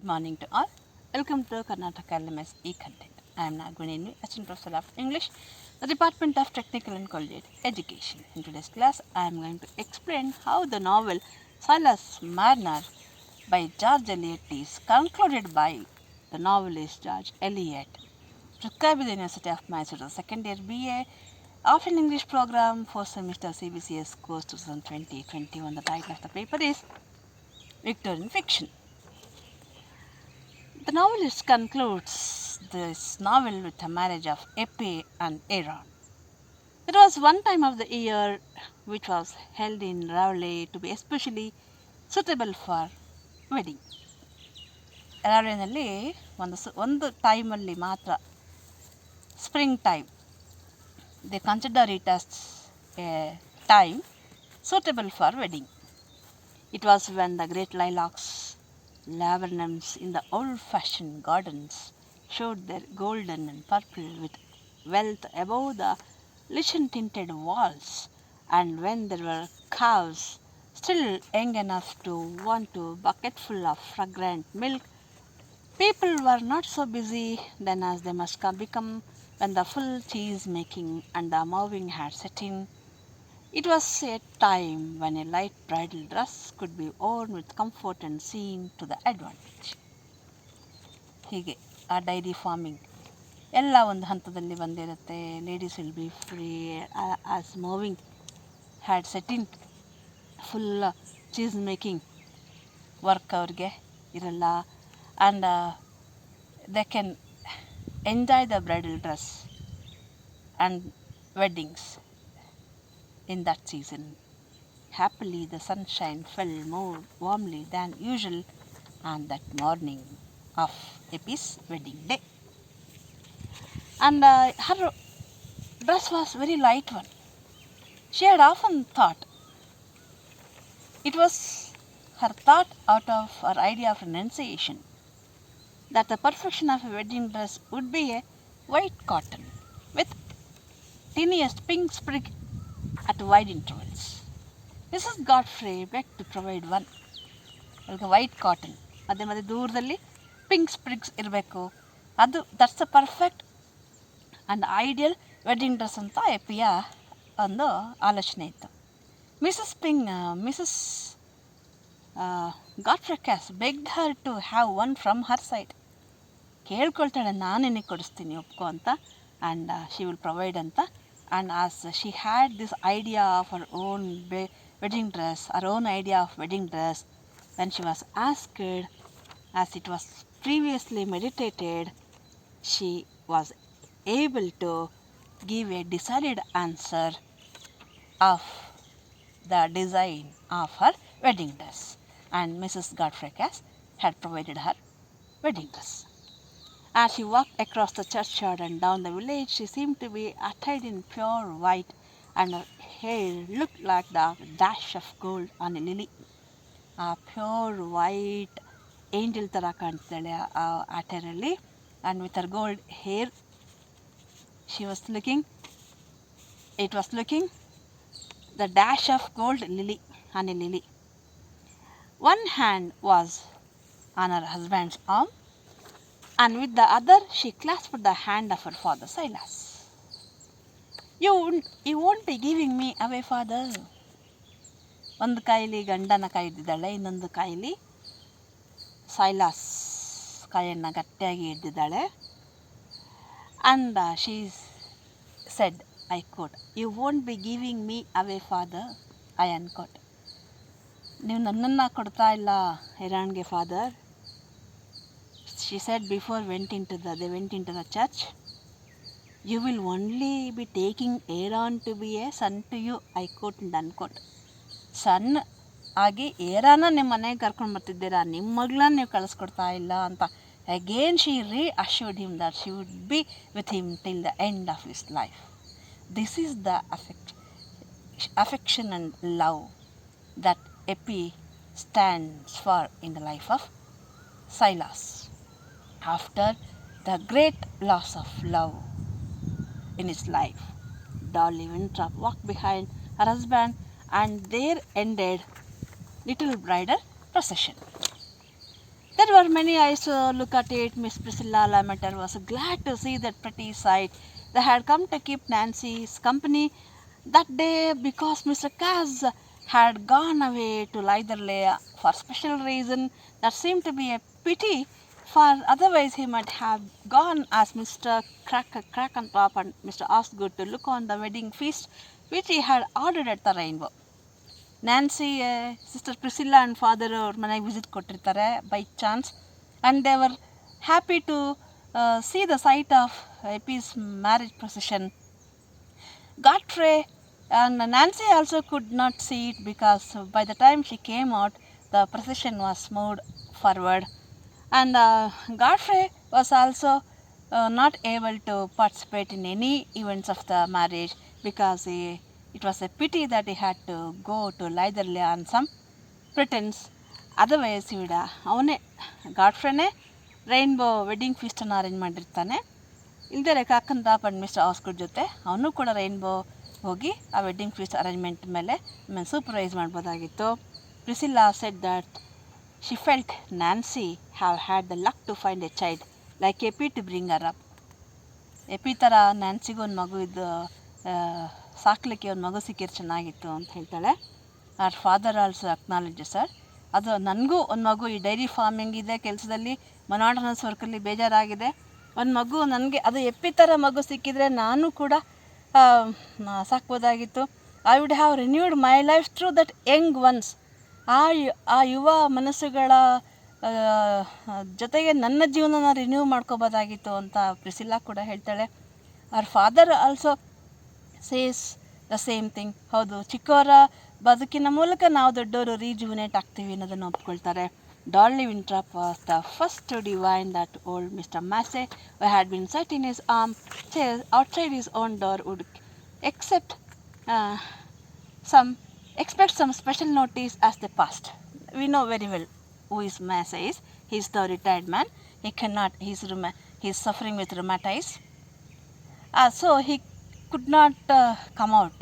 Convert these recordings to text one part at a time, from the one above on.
morning to all. Welcome to Karnataka LMS e-Content. I am Nagwini, Assistant Professor of English, the Department of Technical and Collegiate Education. In today's class, I am going to explain how the novel Silas Marner by George Eliot is concluded by the novelist George Eliot. Prescribed by the University of Mysore, second year BA of an English program for semester CBCS course 2020-21. The title of the paper is Victorian Fiction. The novelist concludes this novel with a marriage of Epi and Aaron. There was one time of the year which was held in Raleigh to be especially suitable for wedding. ರಾವ್ಲೆನಲ್ಲಿ ಒಂದು ಟೈಮಲ್ಲಿ ಮಾತ್ರ spring time they consider it as a time suitable for wedding. It was when the great lilacs, laburnums in the old-fashioned gardens showed their golden and purple with wealth above the lichen-tinted walls, and when there were cows still young enough to want a bucketful of fragrant milk. People were not so busy then as they must become when the full cheese making and the mowing had set in. It was a time when a light bridal dress could be worn with comfort and seen to the advantage. ಹೀಗೆ ಆ dairy farming ಎಲ್ಲ ಒಂದು ಹಂತದಲ್ಲಿ ಬಂದಿರುತ್ತೆ. Ladies will be free as moving had set in full cheese making work ಅವ್ರಿಗೆ ಇರಲ್ಲ. And they can enjoy the bridal dress and weddings in that season. Happily the sunshine fell more warmly than usual on that morning of Epi's wedding day. And her dress was very light one. She had often thought, it was her thought out of her idea of renunciation, that the perfection of a wedding dress would be a white cotton with tiniest pink sprig at wide intervals. Mrs. Godfrey begged to provide one. ಅದಕ್ಕೆ white cotton ಮಧ್ಯೆ ದೂರದಲ್ಲಿ pink sprigs ಇರಬೇಕು. That's the perfect and ideal wedding dress ಅಂತ ಎಪಿಯ ಒಂದು ಆಲೋಚನೆ ಇತ್ತು. Mrs Godfrey Cass begged her to have one from her side. ಕೇಳ್ಕೊಳ್ತಾಳೆ, ನಾನು ನಿನಗೆ ಕೊಡಿಸ್ತೀನಿ ಒಪ್ಕೊ ಅಂತ, ಆ್ಯಂಡ್ ಶಿ ವಿಲ್ ಪ್ರೊವೈಡ್ ಅಂತ. And as she had this idea of her own wedding dress, her own idea of wedding dress, when she was asked, as it was previously meditated, she was able to give a decided answer of the design of her wedding dress. And Mrs. Godfrey Cass had provided her wedding dress. As she walked across the churchyard and down the village, she seemed to be attired in pure white, and her hair looked like the dash of gold on a lily. A pure white angel ಥರ ಕಾಣ್ತಾಳೆ ಆ ಅಟರಲ್ಲಿ, and with her gold hair, it was looking the dash of gold lily on a lily. One hand was on her husband's arm, and with the other she clasped the hand of her father Silas. You won't be giving me away, father. ಒಂದು ಕೈಲಿ ಗಂಡನ ಕೈ ಇದ್ದಿದ್ದಾಳೆ, ಇನ್ನೊಂದು ಕೈಲಿ ಸೈಲಾಸ್ ಕೈಯನ್ನು ಗಟ್ಟಿಯಾಗಿ ಹಿಡಿದಿದ್ದಾಳೆ. And she said, I quote, you won't be giving me away, father, I unquote. ನೀವು ನನ್ನನ್ನು ಕೊಡ್ತಾ ಇಲ್ಲ ಹಿರಾಣ್ಗೆ father. She said before they went into the church, you will only be taking Aaron to be a son to you, I quote and unquote. ಸನ್ ಆಗಿ ಏರಾನ ನಿಮ್ಮ ಮನೆಗೆ ಕರ್ಕೊಂಡು ಬರ್ತಿದ್ದೀರಾ, ನಿಮ್ಮ ಮಗಳನ್ನ ನೀವು ಕಳಿಸ್ಕೊಡ್ತಾ ಇಲ್ಲ ಅಂತ. Again she reassured him that she would be with him till the end of his life. This is the affection and love that Epi stands for in the life of Silas. After the great loss of love in his life, Dolly Winthrop walked behind her husband, and there ended little bridal procession. The There were many eyes to look at it. Miss Priscilla Lamenter was glad to see that pretty sight. They had come to keep Nancy's company that day because Mr. Cass had gone away to Litherley for special reason that seemed to be a pity, for otherwise he might have gone as Mr. Crackenpop and Mr. Osgood to look on the wedding feast which he had ordered at the Rainbow. Nancy, sister Priscilla and father ಅವ್ರ ಮನೆಗೆ visit ಕೊಟ್ಟಿರ್ತಾರೆ by chance, and they were happy to see the sight of Eppie's marriage procession. Godfrey and Nancy also could not see it because by the time she came out, the procession was moved forward. And Godfrey was also not able to participate in any events of the marriage because it was a pity that he had to go to Litherley on some pretense. Otherwise ಅವನೇ ಗಾಡ್ಫ್ರೇನೇ rainbow wedding ಫೀಸ್ಟನ್ನು arrange ಮಾಡಿರ್ತಾನೆ. ಇಲ್ದೇ ಕಾಕನ್ pop and mister ಆಸ್ಗುಡ್ ಜೊತೆ ಅವನು ಕೂಡ Rainbow ಹೋಗಿ ಆ wedding feast arrangement ಮೇಲೆ ಸೂಪರ್ವೈಸ್ ಮಾಡ್ಬೋದಾಗಿತ್ತು. Priscilla said that she felt Nancy have had the luck to find a child like Eppie to bring her up. Eppie ಥರ ನ್ಯಾನ್ಸಿಗೂ ಒಂದು ಮಗು ಇದ್ದು ಸಾಕ್ಲಿಕ್ಕೆ ಒಂದು ಮಗು ಸಿಕ್ಕಿದ್ರೆ ಚೆನ್ನಾಗಿತ್ತು ಅಂತ ಹೇಳ್ತಾಳೆ. R father also acknowledge sir, ಅದು ನನಗೂ ಒಂದು ಮಗು ಈ ಡೈರಿ ಫಾರ್ಮಿಂಗ್ ಇದೆ ಕೆಲಸದಲ್ಲಿ ಮೊನಾಟನಸ್ ವರ್ಕಲ್ಲಿ ಬೇಜಾರಾಗಿದೆ, ಒಂದು ಮಗು ನನಗೆ ಅದು ಎಪ್ಪಿ ಥರ ಮಗು ಸಿಕ್ಕಿದರೆ ನಾನು ಕೂಡ ಸಾಕ್ಬೋದಾಗಿತ್ತು. I would have renewed my life through that young ones. ಆ ಯುವ ಮನಸ್ಸುಗಳ ಜೊತೆಗೆ ನನ್ನ ಜೀವನನ ರಿನ್ಯೂ ಮಾಡ್ಕೋಬೋದಾಗಿತ್ತು ಅಂತ ಪ್ರಿಸಿಲ್ಲಾ ಕೂಡ ಹೇಳ್ತಾಳೆ. Our father also says the same thing. ಹೌದು, ಚಿಕ್ಕವರ ಬದುಕಿನ ಮೂಲಕ ನಾವು ದೊಡ್ಡವರು ರೀಜುವಿನೇಟ್ ಆಗ್ತೀವಿ ಅನ್ನೋದನ್ನು ಒಪ್ಕೊಳ್ತಾರೆ. Dolly Winthrop was the first to divine that old Mr. Massey, who had been set in his armchair outside his own door, would expect some special notice as they passed. We know very well who is Massey is. He is the retired man. He cannot. He is suffering with rheumatitis. So he could not come out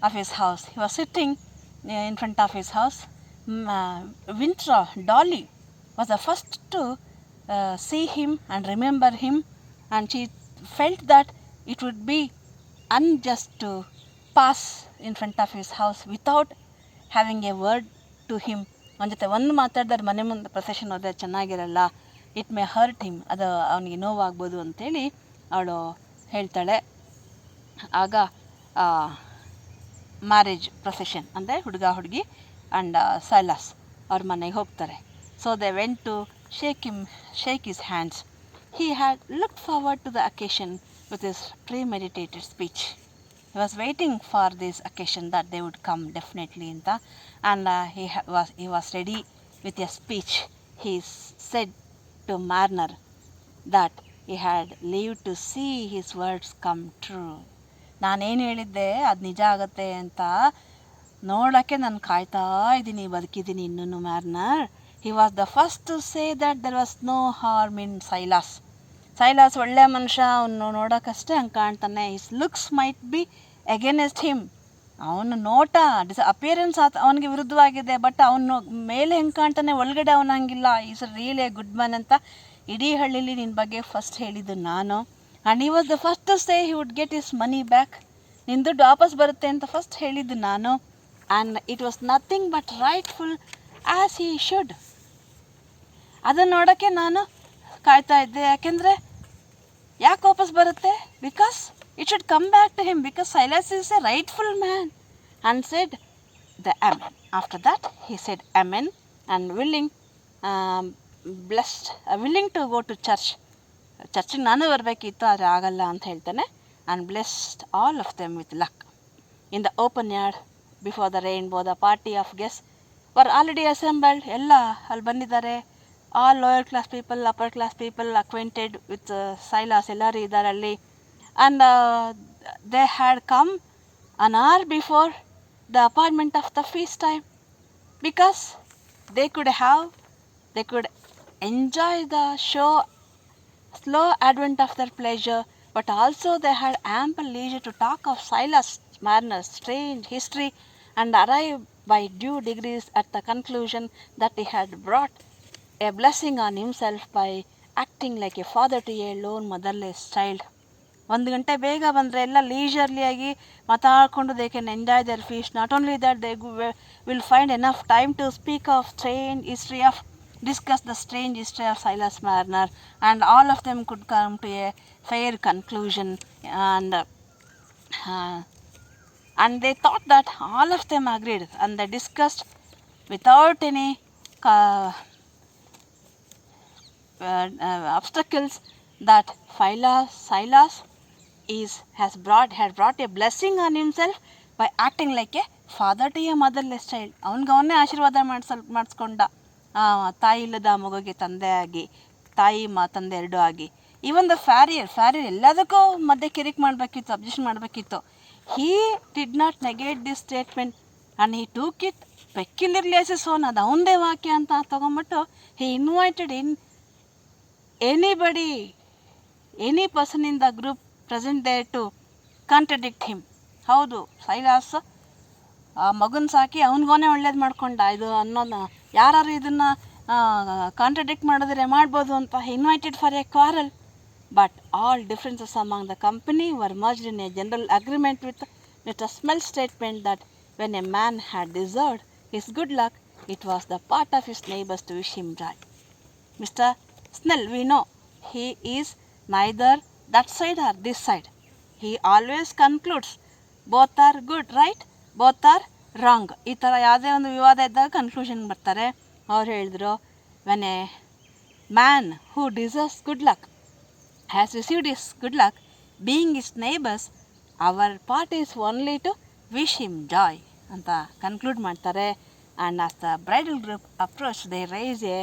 of his house. He was sitting in front of his house. Dolly was the first to see him and remember him, and she felt that it would be unjust to pass in front of his house without having a word to him. ಅವನ ಜೊತೆ ಒಂದು ಮಾತಾಡಿದ್ರೆ ಮನೆ ಮುಂದೆ procession ಹೋದರೆ ಚೆನ್ನಾಗಿರಲ್ಲ, it may hurt him, ಅದು ಅವನಿಗೆ ನೋವಾಗ್ಬೋದು ಅಂತೇಳಿ ಅವಳು ಹೇಳ್ತಾಳೆ. ಆಗ ಮ್ಯಾರೇಜ್ ಪ್ರೊಸೆಷನ್ ಅಂದರೆ ಹುಡುಗ ಹುಡುಗಿ and Silas ಅವ್ರ ಮನೆಗೆ ಹೋಗ್ತಾರೆ. So they went to shake his hands. He had looked forward to the occasion with his premeditated speech. He was waiting for this occasion that they would come definitely in the, and he was ready with a speech. He said to Marner that he had lived to see his words come true. ನಾನೇನು ಹೇಳಿದ್ದೆ ಅದು ನಿಜ ಆಗತ್ತೆ ಅಂತ ನೋಡೋಕ್ಕೆ ನಾನು ಕಾಯ್ತಾ ಇದ್ದೀನಿ, ಬದುಕಿದ್ದೀನಿ ಇನ್ನೂ. Marner, he was the first to say that there was no harm in Silas. Silas ಒಳ್ಳೆ ಮನುಷ್ಯ, ಅವನು ನೋಡೋಕ್ಕಷ್ಟೇ ಹಂಗೆ ಕಾಣ್ತಾನೆ. His looks might be against him. ಅವನ ನೋಟ ಅಪಿಯರೆನ್ಸ್ ಅವನಿಗೆ ವಿರುದ್ಧವಾಗಿದೆ, ಬಟ್ ಅವನು ಮೇಲೆ ಹೆಂಗೆ ಕಾಣ್ತಾನೆ, ಒಳಗಡೆ ಅವನು ಹಂಗಿಲ್ಲ. Is really a good man ಅಂತ ಇಡೀ ಹಳ್ಳಿಲಿ ನಿನ್ನ ಬಗ್ಗೆ ಫಸ್ಟ್ ಹೇಳಿದ್ದು ನಾನು. And he was the first to say he would get his money back. ನಿನ್ನ ದುಡ್ಡು ವಾಪಸ್ ಬರುತ್ತೆ ಅಂತ ಫಸ್ಟ್ ಹೇಳಿದ್ದು ನಾನು. And it was nothing but rightful as he should. ಅದನ್ನು ನೋಡೋಕ್ಕೆ ನಾನು ಕಾಯ್ತಾ ಇದ್ದೆ. ಯಾಕೆಂದರೆ ಯಾಕೆ ವಾಪಸ್ ಬರುತ್ತೆ? Because it should come back to him, because Silas is a rightful man. And said the amen. After that he said amen and willing to go to church. ಚರ್ಚಿಗೆ ನಾನು ಬರಬೇಕಿತ್ತು, ಆದರೆ ಆಗಲ್ಲ ಅಂತ ಹೇಳ್ತಾನೆ. And blessed all of them with luck. In the open yard before the Rainbow, the party of guest were already assembled. ಎಲ್ಲ ಅಲ್ಲಿ ಬಂದಿದ್ದಾರೆ. All lower class people, upper class people, acquainted with Silas ಎಲ್ಲರೂ ಇದ್ದಾರೆ ಅಲ್ಲಿ. And they had come an hour before the appointment of the feast time, because they could enjoy the slow advent of their pleasure, but also they had ample leisure to talk of Silas Marner's strange history and arrive by due degrees at the conclusion that he had brought a blessing on himself by acting like a father to a lone motherless child. 1 ಗಂಟೆ ಬೇಗ ಬಂದರೆ ಎಲ್ಲ ಲೀಜರ್ಲಿಯಾಗಿ ಮಾತಾಡಿಕೊಂಡು they can enjoy their feast. Not only that they will find enough time to speak of strange history of discuss the strange history of Silas Marner, and all of them could come to a fair conclusion, and they thought that all of them agreed, and they discussed without any obstacles that Silas had brought a blessing on himself by acting like a father to a motherless child. ಅವನಿಗೆ ಆಶೀರ್ವಾದ ಮಾಡಿಸ್ಕೊಂಡ, ತಾಯಿ ಇಲ್ಲದ ಮಗುಗೆ ತಂದೆಯಾಗಿ, ತಾಯಿ ತಂದೆ ಎರಡೂ ಆಗಿ. Even the ಫ್ಯಾರಿಯರ್ ಎಲ್ಲದಕ್ಕೂ ಮಧ್ಯೆ ಕಿರಿಕ್ ಮಾಡಬೇಕಿತ್ತು, ಅಬ್ಜೆಕ್ಷನ್ ಮಾಡಬೇಕಿತ್ತು. He did not negate this statement and he took it peculiarly as a son. ಅದು ಅವನದೇ ವಾಕ್ಯ ಅಂತ ತೊಗೊಂಬಿಟ್ಟು he invited in any person in the group present there to contradict him. ಹೌದು, ಸೈಲಾಸ್ ಆ ಮಗನ ಸಾಕಿ ಅವನಿಗೋನೇ ಒಳ್ಳೇದು ಮಾಡ್ಕೊಂಡ ಇದು ಅನ್ನೋದು, ಯಾರು ಇದನ್ನು ಕಾಂಟ್ರಡಿಕ್ಟ್ ಮಾಡಿದ್ರೆ ಮಾಡ್ಬೋದು ಅಂತ invited for a quarrel. But all differences among the company were merged in a general agreement with a smell statement that when a man had deserved his good luck, it was the part of his neighbours to wish him joy. Mr. Snell, we know he is neither that side or this side. He always concludes both are good, right? Both are wrong. ಈ ಥರ ಯಾವುದೇ ಒಂದು ವಿವಾದ ಇದ್ದಾಗ conclusion ಬರ್ತಾರೆ. ಅವ್ರು ಹೇಳಿದ್ರು, when a man who deserves good luck has received his good luck, being his neighbours, our part is only to wish him joy ಅಂತ ಕನ್ಕ್ಲೂಡ್ ಮಾಡ್ತಾರೆ. And as the bridal group approach they raise a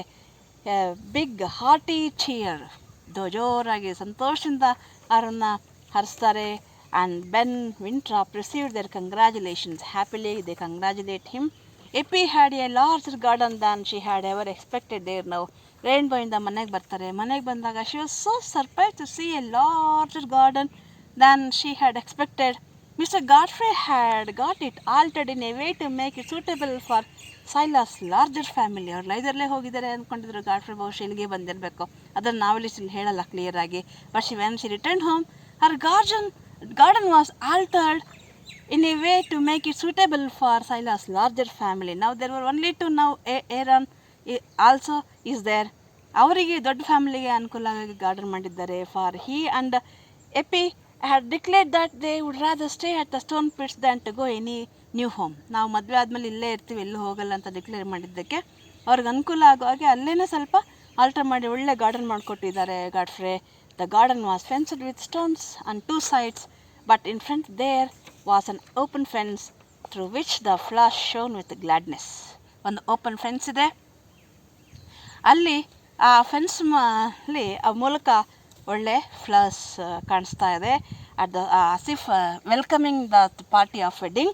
big hearty cheer. ಜೋರಾಗಿ ಸಂತೋಷದಿಂದ ಅವರನ್ನು ಹರಿಸ್ತಾರೆ. And Ben Winthrop received their congratulations happily. They congratulate him. Eppie had a larger garden than she had ever expected there. ನಾವು ರೇನ್ಬೋಯಿಂದ ಮನೆಗೆ ಬರ್ತಾರೆ. ಮನೆಗೆ ಬಂದಾಗ she was so surprise to see a larger garden than she had expected. Mr. Godfrey had got it altered in a way to make it suitable for Silas' larger family. ಅವ್ರು ಲೈದರ್ಲೇ ಹೋಗಿದ್ದಾರೆ ಅಂದ್ಕೊಂಡಿದ್ರು. Godfrey ಬಹುಶಃ ಇಲ್ಲಿಗೆ ಬಂದಿರಬೇಕು, ಅದನ್ನು ನಾವೆಲ್ಲಿ ಹೇಳಲ್ಲ clear ಆಗಿ. But when she return home, Har garden was altered in a way to make it suitable for Silas' larger family. Now there were only two. Now Aaron also is there. ಅವರಿಗೆ ದೊಡ್ಡ ಫ್ಯಾಮಿಲಿಗೆ ಅನುಕೂಲ ಆಗಿ garden ಮಾಡಿದ್ದಾರೆ. For he and ಎಪಿ had declared that they would rather stay at the stone pits than to go any new home. ನಾವು ಮದುವೆ ಆದಮೇಲೆ ಇಲ್ಲೇ ಇರ್ತೀವಿ, ಎಲ್ಲೂ ಹೋಗಲ್ಲ ಅಂತ ಡಿಕ್ಲೇರ್ ಮಾಡಿದ್ದಕ್ಕೆ ಅವ್ರಿಗೆ ಅನುಕೂಲ ಆಗೋ ಹಾಗೆ ಅಲ್ಲೇ ಸ್ವಲ್ಪ ಆಲ್ಟರ್ ಮಾಡಿ ಒಳ್ಳೆ ಗಾರ್ಡನ್ ಮಾಡಿಕೊಟ್ಟಿದ್ದಾರೆ Godfrey. The garden was fenced with stones on two sides, but in front there was an open fence through which the flowers shone with gladness. ಒಂದು ಓಪನ್ ಫೆನ್ಸ್ ಇದೆ, ಅಲ್ಲಿ ಆ ಫೆನ್ಸ್ ಅಲ್ಲಿ ಆ ಮೂಲಕ ಒಳ್ಳೆ ಫ್ಲವರ್ಸ್ ಕಾಣಿಸ್ತಾ ಇದೆ. At the as if welcoming the party of wedding.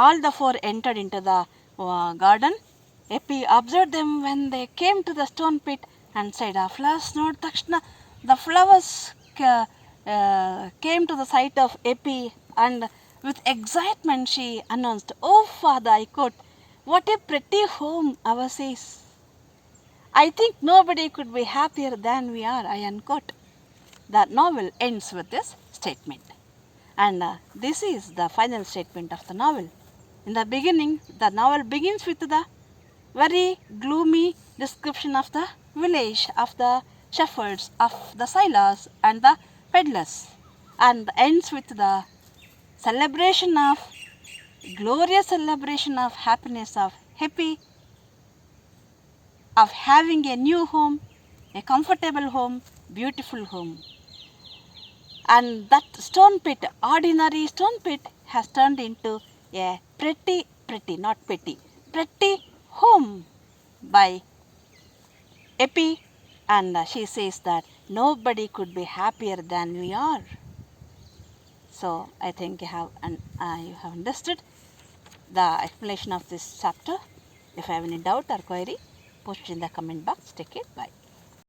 All the four entered into the garden. Epi observed them when they came to the stone pit and said, ಆ ಫ್ಲವರ್ಸ್ ನೋಡಿದ ತಕ್ಷಣ the flowers came to the sight of Epi, and with excitement she announced, "Oh father," I quote, "what a pretty home ours is. I think nobody could be happier than we are," I unquote. The novel ends with this statement, and this is the final statement of the novel. In the beginning, the novel begins with the very gloomy description of the village, of the shepherds, of the Silas and the peddlers, and ends with the glorious celebration of happiness of happy, of having a new home, a comfortable home, beautiful home. And that stone pit, ordinary stone pit, has turned into a pretty, not petty, pretty home by Epi, and she says that nobody could be happier than we are. So I think you have understood the explanation of this chapter. If you have any doubt or query, post in the comment box. Take it. Bye.